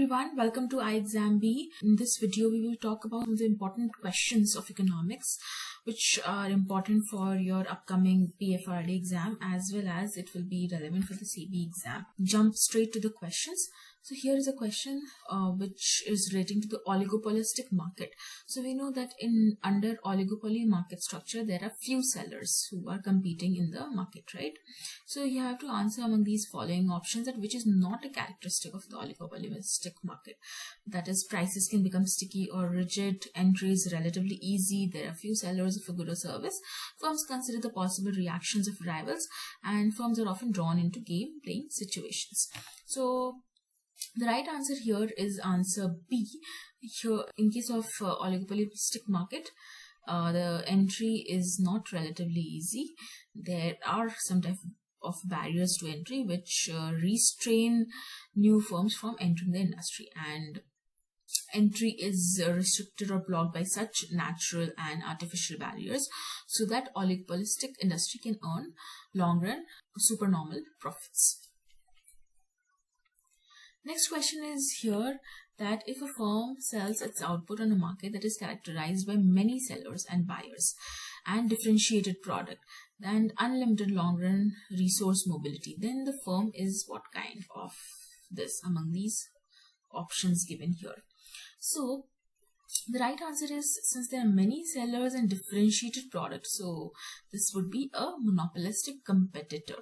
everyone, welcome to ixamBee. In this video, we will talk about the important questions of economics which are important for your upcoming PFRDA exam, as well as it will be relevant for the SEBI exam. Jump straight to the questions. So here is a question which is relating to the oligopolistic market. So we know that under oligopoly market structure, there are few sellers who are competing in the market, right? So you have to answer among these following options that which is not a characteristic of the oligopolistic market. That is, prices can become sticky or rigid, entry is relatively easy, there are few sellers of a good or service, firms consider the possible reactions of rivals, and firms are often drawn into game playing situations. So the right answer here is answer B. Here, in case of oligopolistic market, the entry is not relatively easy. There are some type of barriers to entry which restrain new firms from entering the industry, and entry is restricted or blocked by such natural and artificial barriers so that oligopolistic industry can earn long run supernormal profits. Next question is here that if a firm sells its output on a market that is characterized by many sellers and buyers and differentiated product and unlimited long-run resource mobility, then the firm is what kind of this among these options given here? So the right answer is, since there are many sellers and differentiated products, so this would be a monopolistic competitor.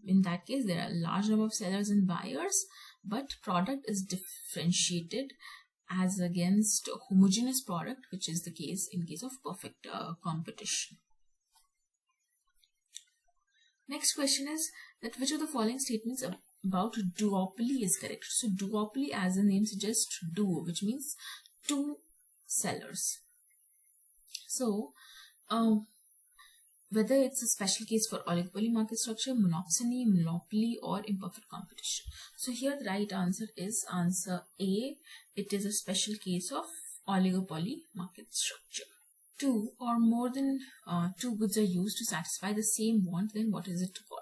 In that case, there are a large number of sellers and buyers, but product is differentiated as against a homogeneous product, which is the case in case of perfect competition. Next question is that which of the following statements about duopoly is correct? So duopoly, as the name suggests, duo, which means two sellers. So whether it's a special case for oligopoly market structure, monopsony, monopoly, or imperfect competition. So here the right answer is answer A. It is a special case of oligopoly market structure. Two or more than two goods are used to satisfy the same want, then what is it called?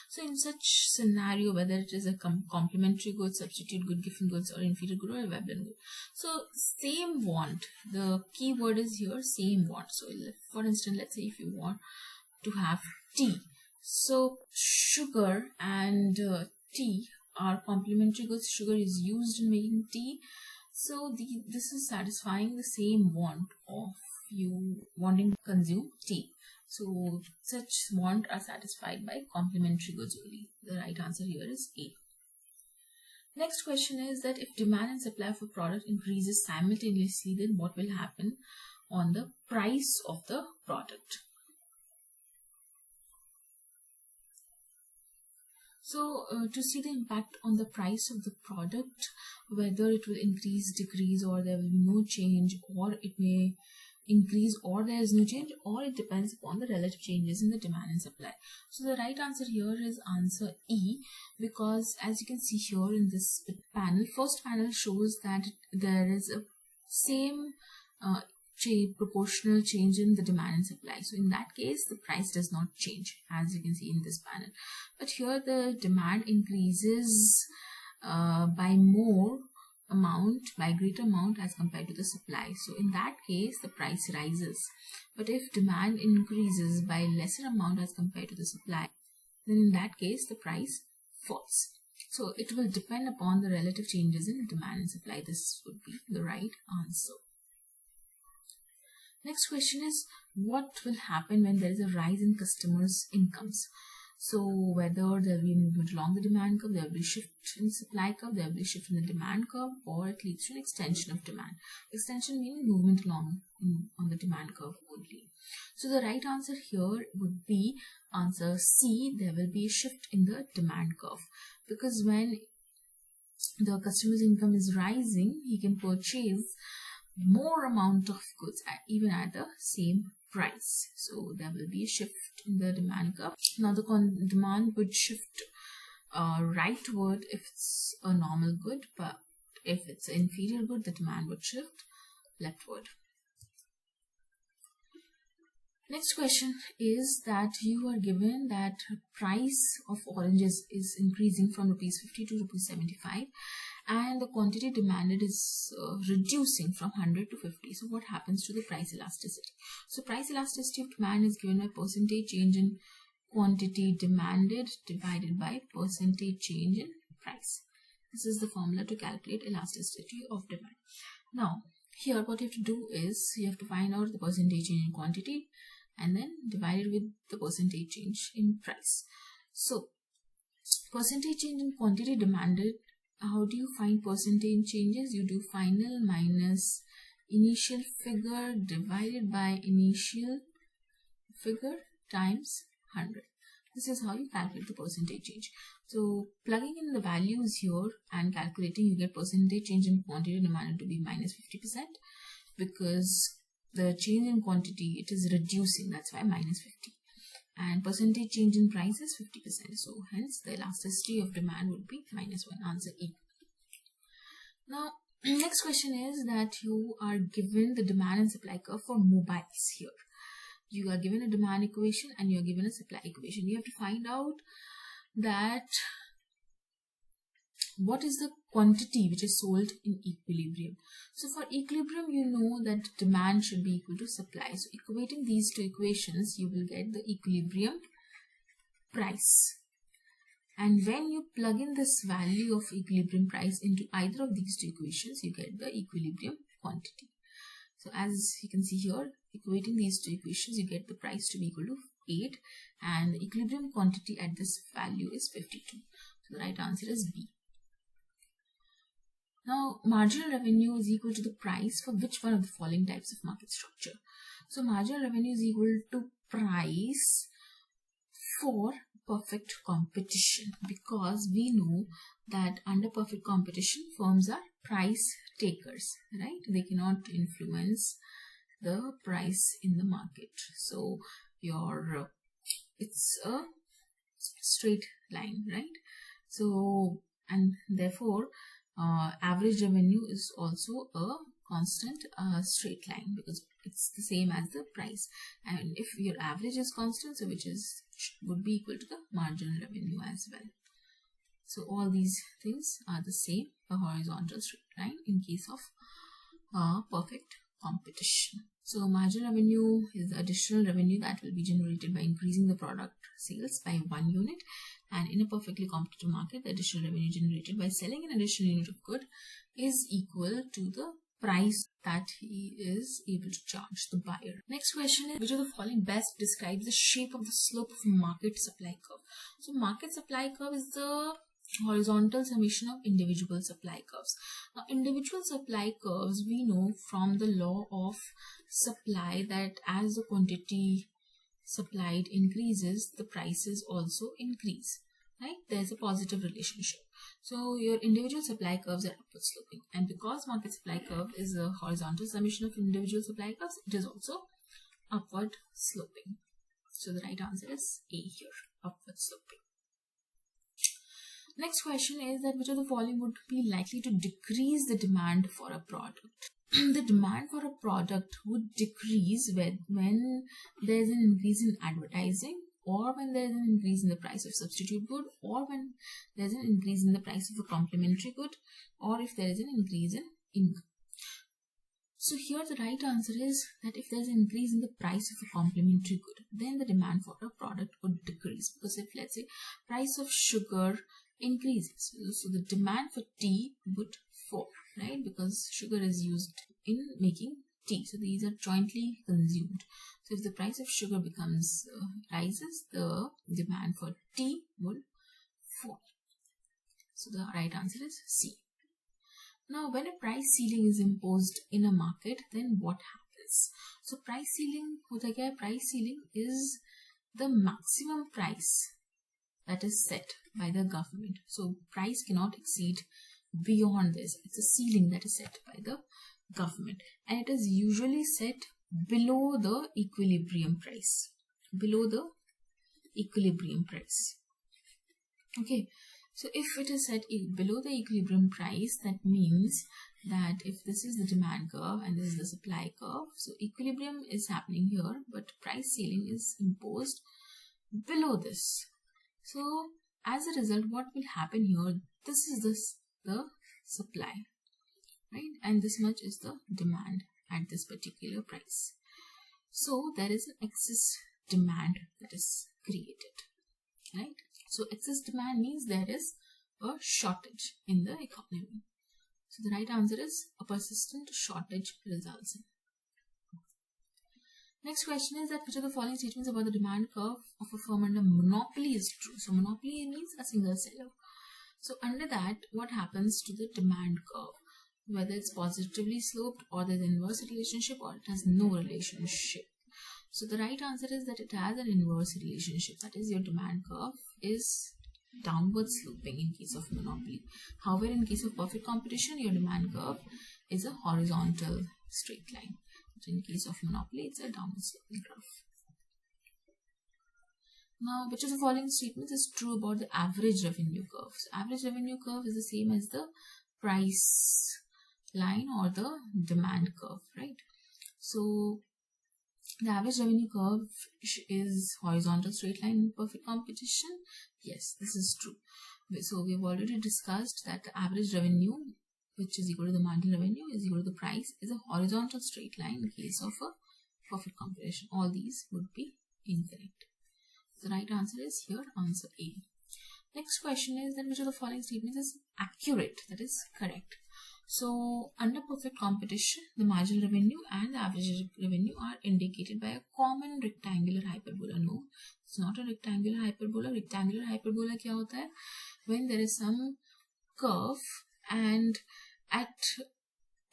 So in such scenario, whether it is a complementary good, substitute good, given goods, or inferior good, or a Veblen good. So same want, the key word is here same want. So for instance, let's say if you want to have tea, so sugar and tea are complementary goods. Sugar is used in making tea, so this is satisfying the same want of you wanting to consume tea. So such want are satisfied by complementary goods only. The right answer here is A. Next question is that if demand and supply of a product increases simultaneously, then what will happen on the price of the product? So to see the impact on the price of the product, whether it will increase, decrease, or there will be no change, or it may increase or there is no change, or it depends upon the relative changes in the demand and supply. So the right answer here is answer E, because as you can see here in this panel, first panel shows that there is a same proportional change in the demand and supply. So in that case, the price does not change, as you can see in this panel. But here the demand increases by greater amount as compared to the supply. So in that case, the price rises. But if demand increases by lesser amount as compared to the supply, then in that case, the price falls. So it will depend upon the relative changes in demand and supply. This would be the right answer. Next question is, what will happen when there is a rise in customers' incomes? So whether there will be movement along the demand curve, there will be a shift in the supply curve, there will be a shift in the demand curve, or it leads to an extension of demand. Extension meaning movement along on the demand curve only. So the right answer here would be answer C. There will be a shift in the demand curve, because when the customer's income is rising, he can purchase more amount of goods even at the same price. So there will be a shift in the demand curve. Now the demand would shift rightward if it's a normal good, but if it's an inferior good, the demand would shift leftward. Next question is that you are given that price of oranges is increasing from rupees 50 to rupees 75, and the quantity demanded is reducing from 100 to 50. So what happens to the price elasticity? So price elasticity of demand is given by percentage change in quantity demanded divided by percentage change in price. This is the formula to calculate elasticity of demand. Now here what you have to do is you have to find out the percentage change in quantity and then divide it with the percentage change in price. So percentage change in quantity demanded, how do you find percentage changes? You do final minus initial figure divided by initial figure times 100. This is how you calculate the percentage change. So plugging in the values here and calculating, you get percentage change in quantity demanded to be minus 50%, because the change in quantity, it is reducing, that's why minus 50. And percentage change in price is 50%. So hence the elasticity of demand would be minus 1. Answer E. Now next question is that you are given the demand and supply curve for mobiles here. You are given a demand equation and you are given a supply equation. You have to find out that what is the quantity which is sold in equilibrium. So for equilibrium, you know that demand should be equal to supply. So equating these two equations, you will get the equilibrium price. And when you plug in this value of equilibrium price into either of these two equations, you get the equilibrium quantity. So as you can see here, equating these two equations, you get the price to be equal to 8 and the equilibrium quantity at this value is 52. So the right answer is B. Now, marginal revenue is equal to the price for which one of the following types of market structure? So, marginal revenue is equal to price for perfect competition, because we know that under perfect competition, firms are price takers, right? They cannot influence the price in the market. So, it's a straight line, right? So, and therefore, average revenue is also a constant straight line, because it's the same as the price. And if your average is constant, so which is would be equal to the marginal revenue as well. So all these things are the same, a horizontal straight line in case of perfect competition. So marginal revenue is the additional revenue that will be generated by increasing the product sales by 1 unit. And in a perfectly competitive market, the additional revenue generated by selling an additional unit of good is equal to the price that he is able to charge the buyer. Next question is, which of the following best describes the shape of the slope of market supply curve? So market supply curve is the horizontal summation of individual supply curves. Now individual supply curves, we know from the law of supply that as the quantity supplied increases, the prices also increase, right? There's a positive relationship. So your individual supply curves are upward sloping, and because market supply curve is a horizontal summation of individual supply curves, it is also upward sloping. So the right answer is A here, upward sloping. Next question is that which of the following would be likely to decrease the demand for a product? The demand for a product would decrease when there is an increase in advertising, or when there is an increase in the price of substitute good, or when there is an increase in the price of a complementary good, or if there is an increase in income. So here the right answer is that if there is an increase in the price of a complementary good, then the demand for a product would decrease, because if, let's say, price of sugar increases, so the demand for tea would fall, right? Because sugar is used in making tea, so these are jointly consumed. So if the price of sugar rises, the demand for tea will fall. So the right answer is C. Now, when a price ceiling is imposed in a market, then what happens? So price ceiling, price ceiling is the maximum price that is set by the government. So price cannot exceed beyond this. It's a ceiling that is set by the government, and it is usually set below the equilibrium price. Below the equilibrium price. Okay. So if it is set below the equilibrium price, that means that if this is the demand curve and this is the supply curve, so equilibrium is happening here, but price ceiling is imposed below this. So as a result, what will happen here? This is the supply, right? And this much is the demand at this particular price. So there is an excess demand that is created, right? So excess demand means there is a shortage in the economy. So the right answer is a persistent shortage results in. Next question is that which of the following statements about the demand curve of a firm under monopoly is true? So monopoly means a single seller. So under that, what happens to the demand curve? Whether it's positively sloped or there's an inverse relationship or it has no relationship. So the right answer is that it has an inverse relationship. That is, your demand curve is downward sloping in case of monopoly. However, in case of perfect competition, your demand curve is a horizontal straight line. But in case of monopoly, it's a downward sloping graph. Now, which of the following statements is true about the average revenue curve? So average revenue curve is the same as the price line or the demand curve, right? So the average revenue curve is horizontal straight line in perfect competition. Yes, this is true. So we have already discussed that the average revenue, which is equal to the marginal revenue, is equal to the price, is a horizontal straight line in case of a perfect competition. All these would be incorrect. The right answer is here, answer A. Next question is that which of the following statements is accurate, that is correct. So under perfect competition, the marginal revenue and the average revenue are indicated by a common rectangular hyperbola. No, it's not a rectangular hyperbola. Rectangular hyperbola kya hota hai? When there is some curve and at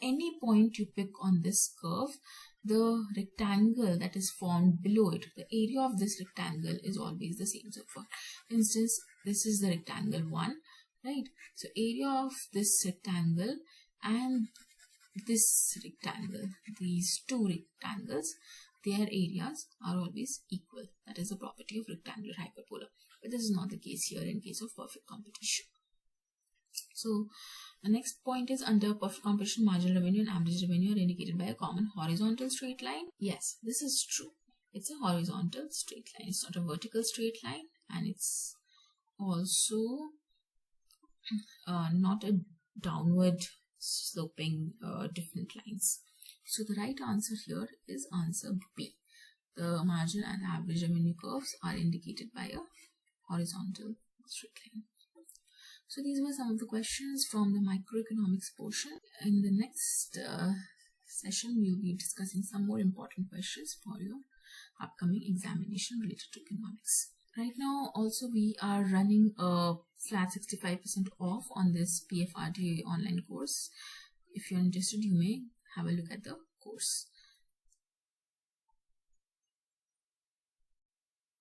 any point you pick on this curve, the rectangle that is formed below it, the area of this rectangle is always the same. So for instance, this is the rectangle 1, right? So area of this rectangle and this rectangle, these two rectangles, their areas are always equal. That is the property of rectangular hyperbola. But this is not the case here in case of perfect competition. So the next point is under perfect competition, marginal revenue and average revenue are indicated by a common horizontal straight line. Yes, this is true. It's a horizontal straight line. It's not a vertical straight line, and it's also not a downward sloping different lines. So the right answer here is answer B. The marginal and average revenue curves are indicated by a horizontal straight line. So these were some of the questions from the microeconomics portion. In the next session, we'll be discussing some more important questions for your upcoming examination related to economics. Right now, also we are running a flat 65% off on this PFRDA online course. If you're interested, you may have a look at the course.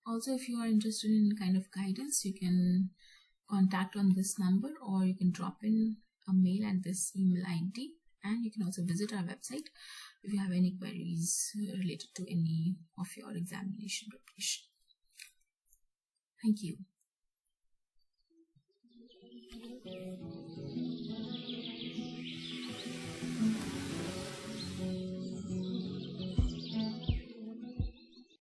Also, if you are interested in kind of guidance, you can contact on this number, or you can drop in a mail at this email ID, and you can also visit our website if you have any queries related to any of your examination preparation. Thank you.